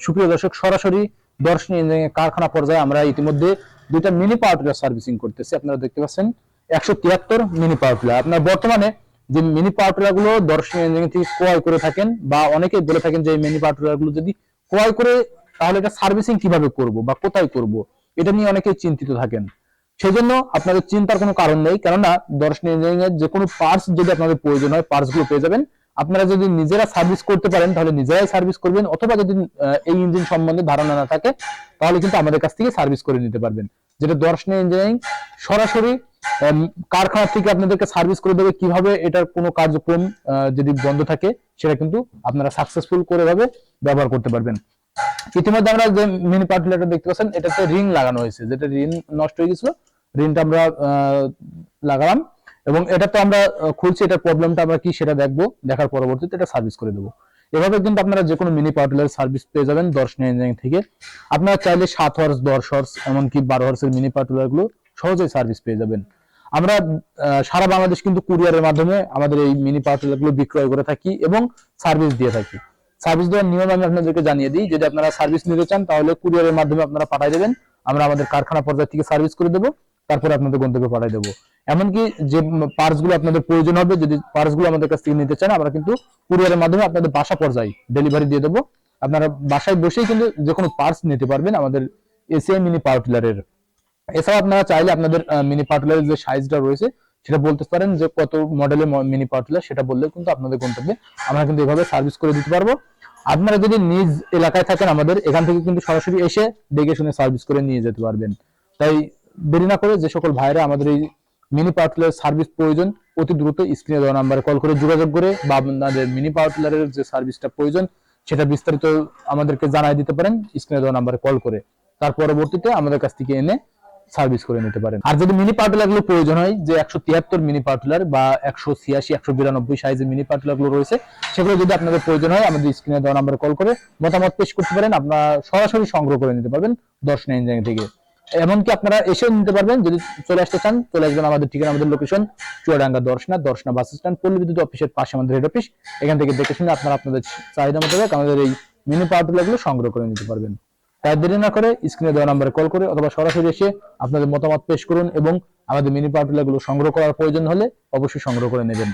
সুপ্রিয় দর্শক, সরাসরি দর্শনী ইঞ্জিনিয়ারিং কারখানা পর্যায়ে আমরা ইতিমধ্যে দুইটা মিনি পাওয়ার টিলার সার্ভিসিং করতেছি। আপনারা দেখতে পাচ্ছেন 173 মিনি পাওয়ার টিলার। আপনার বর্তমানে যে মিনি পাওয়ার টিলার গুলো দর্শনী ইঞ্জিনিয়ারিং থেকে ক্রয় করে থাকেন, বা অনেকে বলে থাকেন যে এই মিনি পাওয়ার টিলার গুলো যদি ক্রয় করে তাহলে এটা সার্ভিসিং কিভাবে করব বা কোথায় করব, এটা নিয়ে অনেকেই চিন্তিত থাকেন। সেই জন্য আপনাদের চিন্তার কোনো কারণ নেই, কেননা দর্শনী ইঞ্জিনিয়ারিং এর যে কোনো পার্টস যদি আপনাদের প্রয়োজন হয় পার্টস গুলো পেয়ে যাবেন। আপনারা যদি নিজেরা সার্ভিস করতে পারেন তাহলে নিজেরাই সার্ভিস করবেন, অথবা যদি এই ইঞ্জিন সম্বন্ধে ধারণা না থাকে তাহলে কিন্তু আমাদের কাছ থেকে সার্ভিস করে নিতে পারবেন। যেটা দর্শনী ইঞ্জিনিয়ারিং সরাসরি কারখানা থেকে আপনাদেরকে সার্ভিস করে দেবে। কিভাবে এটার কোনো কার্যক্রম যদি বন্ধ থাকে সেটা কিন্তু আপনারা সাকসেসফুল করে ভাবে ব্যবহার করতে পারবেন। ইতিমধ্যে আমরা যে মিনি পাওয়ার টিলারটা দেখতে পাচ্ছেন, এটাতে রিং লাগানো হয়েছে, যেটা রিং নষ্ট হয়ে গেছিল, রিংটা আমরা লাগালাম এবং এটা তো আমরা খুলছি, এটার প্রবলেমটা আমরা কি সেটা দেখবো, দেখার পরবর্তীতে এটা সার্ভিস করে দেবো। এভাবে কিন্তু আপনারা যে কোনো মিনি পাওয়ার টিলার সার্ভিস পেয়ে যাবেন দর্শনী ইঞ্জিনিয়ারিং থেকে। আপনারা চাইলে 7 হর্স, 10 হর্স, এমনকি 12 হর্সের মিনি পাওয়ার টিলার গুলো সহজেই সার্ভিস পেয়ে যাবেন। আমরা সারা বাংলাদেশ কিন্তু কুরিয়ারের মাধ্যমে আমাদের এই মিনি পাওয়ার টিলার গুলো বিক্রয় করে থাকি এবং সার্ভিস দিয়ে থাকি। সার্ভিস দেওয়ার নিয়ম আমি আপনাদেরকে জানিয়ে দিই। যদি আপনারা সার্ভিস নিতে চান তাহলে কুরিয়ারের মাধ্যমে আপনারা পাঠিয়ে দেবেন, আমরা আমাদের কারখানা পর্যায় থেকে সার্ভিস করে দেবো, তারপরে আপনাদের গন্তব্যে পাঠিয়ে দেবো। এমনকি যে পার্টস গুলো আপনাদের প্রয়োজন হবে, যদি পার্টস গুলো আমাদের কাছ থেকে নিতে চান, আমরা কিন্তু কুরিয়ারের মাধ্যমে আপনাদের বাসা পর্যায়ে ডেলিভারি দিয়ে দেবো। আপনারা বাসায় বসেই কিন্তু যে কোনো পার্টস নিতে পারবেন আমাদের এসিআই মিনি পাওয়ার টিলারের। এছাড়া আপনারা চাইলে আপনাদের মিনি পাওয়ার টিলারের যে সাইজটা রয়েছে সেটা বলতে পারেন, যে কত মডেলের মিনি পাওয়ার টিলার, সেটা বললে কিন্তু আপনাদের গন্তব্যে আমরা কিন্তু এভাবে সার্ভিস করে দিতে পারবো। আপনারা যদি নিজ এলাকায় থাকেন আমাদের এখান থেকে কিন্তু সরাসরি এসে দেখে শুনে সার্ভিস করে নিয়ে যেতে পারবেন। তাই দেরি না করে যে সকল ভাইরা আমাদের এই মিনি পাওয়ার টিলার সার্ভিস প্রয়োজন, অতি দ্রুত স্ক্রিনে দেওয়া নাম্বারে কল করে যোগাযোগ করে, বা আপনাদের মিনি পাওয়ার টিলারের যে সার্ভিসটা প্রয়োজন সেটা বিস্তারিত আমাদেরকে জানাই দিতে পারেন স্ক্রিনে দেওয়া নাম্বারে কল করে। তার পরবর্তীতে আমাদের কাছ থেকে এনে সার্ভিস করে নিতে পারেন। আর যদি মিনি পাওয়ার টিলার গুলো প্রয়োজন হয়, যে 173 মিনি পাওয়ার টিলার বা 186, 192 সাইজের মিনি পাওয়ার টিলার গুলো রয়েছে, সেগুলো যদি আপনাদের প্রয়োজন হয় আমাদের স্ক্রিনে দেওয়া নাম্বারে কল করে মতামত পেশ করতে পারেন। আপনারা সরাসরি সংগ্রহ করে নিতে পারবেন দর্শনী ইঞ্জিনিয়ারিং থেকে। এমনকি আপনারা এসেও নিতে পারবেন। যদি চলে আসতে চান চলে আসবেন আমাদের ঠিকানা, আমাদের location Chuadanga Darshana bus stand, পল্লী বিদ্যুৎ অফিসের পাশে আমাদের হেড অফিস। এখান থেকে দেখে শুনে আপনারা আপনাদের চাহিদা মোতাবেক আমাদের এই মিনি পাওয়ার টিলার গুলো সংগ্রহ করে নিতে পারবেন। তাই দেরি না করে স্ক্রিনে দেওয়া নাম্বারে কল করে অথবা সরাসরি এসে আপনাদের মতামত পেশ করুন, এবং আমাদের মিনি পাওয়ার টিলার গুলো সংগ্রহ করার প্রয়োজন হলে অবশ্যই সংগ্রহ করে নেবেন।